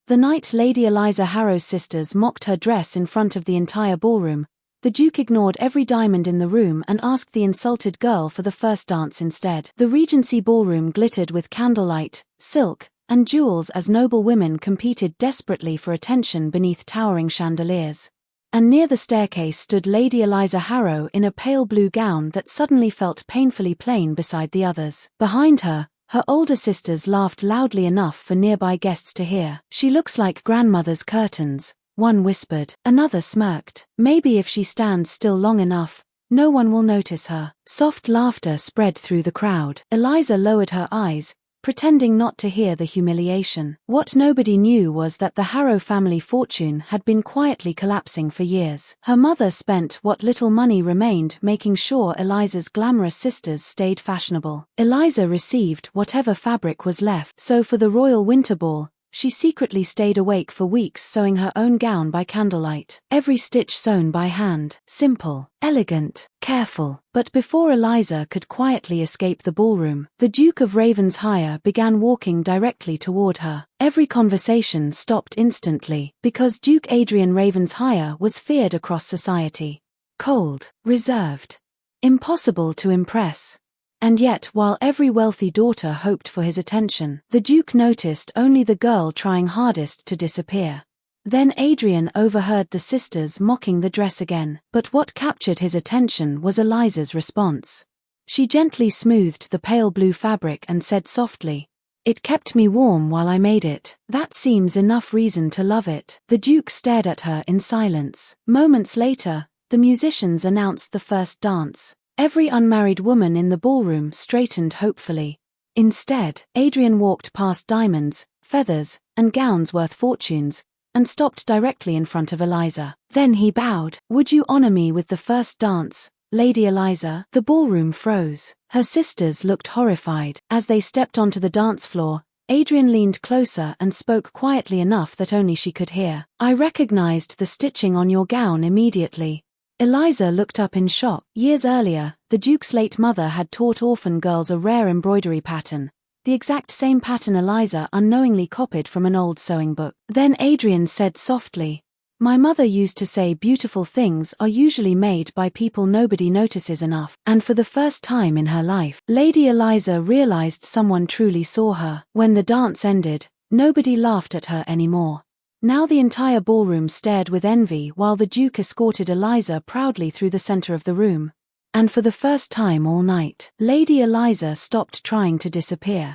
The night Lady Eliza Harrow's sisters mocked her dress in front of the entire ballroom, the Duke ignored every diamond in the room and asked the insulted girl for the first dance instead. The Regency ballroom glittered with candlelight, silk, and jewels as noble women competed desperately for attention beneath towering chandeliers. And near the staircase stood Lady Eliza Harrow in a pale blue gown that suddenly felt painfully plain beside the others. Behind her, her older sisters laughed loudly enough for nearby guests to hear. "She looks like grandmother's curtains," one whispered. Another smirked. "Maybe if she stands still long enough, no one will notice her." Soft laughter spread through the crowd. Eliza lowered her eyes, pretending not to hear the humiliation. What nobody knew was that the Harrow family fortune had been quietly collapsing for years. Her mother spent what little money remained making sure Eliza's glamorous sisters stayed fashionable. Eliza received whatever fabric was left, so for the royal winter ball, she secretly stayed awake for weeks sewing her own gown by candlelight. Every stitch sewn by hand. Simple, elegant, careful. But before Eliza could quietly escape the ballroom, the Duke of Ravensshire began walking directly toward her. Every conversation stopped instantly, because Duke Adrian Ravensshire was feared across society. Cold, reserved, impossible to impress. And yet, while every wealthy daughter hoped for his attention, the Duke noticed only the girl trying hardest to disappear. Then Adrian overheard the sisters mocking the dress again. But what captured his attention was Eliza's response. She gently smoothed the pale blue fabric and said softly, "It kept me warm while I made it. That seems enough reason to love it." The Duke stared at her in silence. Moments later, the musicians announced the first dance. Every unmarried woman in the ballroom straightened hopefully. Instead, Adrian walked past diamonds, feathers, and gowns worth fortunes, and stopped directly in front of Eliza. Then he bowed. "Would you honor me with the first dance, Lady Eliza?" The ballroom froze. Her sisters looked horrified. As they stepped onto the dance floor, Adrian leaned closer and spoke quietly enough that only she could hear. "I recognized the stitching on your gown immediately." Eliza looked up in shock. Years earlier, the Duke's late mother had taught orphan girls a rare embroidery pattern, the exact same pattern Eliza unknowingly copied from an old sewing book. Then Adrian said softly, "My mother used to say beautiful things are usually made by people nobody notices enough." And for the first time in her life, Lady Eliza realized someone truly saw her. When the dance ended, nobody laughed at her anymore. Now the entire ballroom stared with envy while the Duke escorted Eliza proudly through the center of the room. And for the first time all night, Lady Eliza stopped trying to disappear.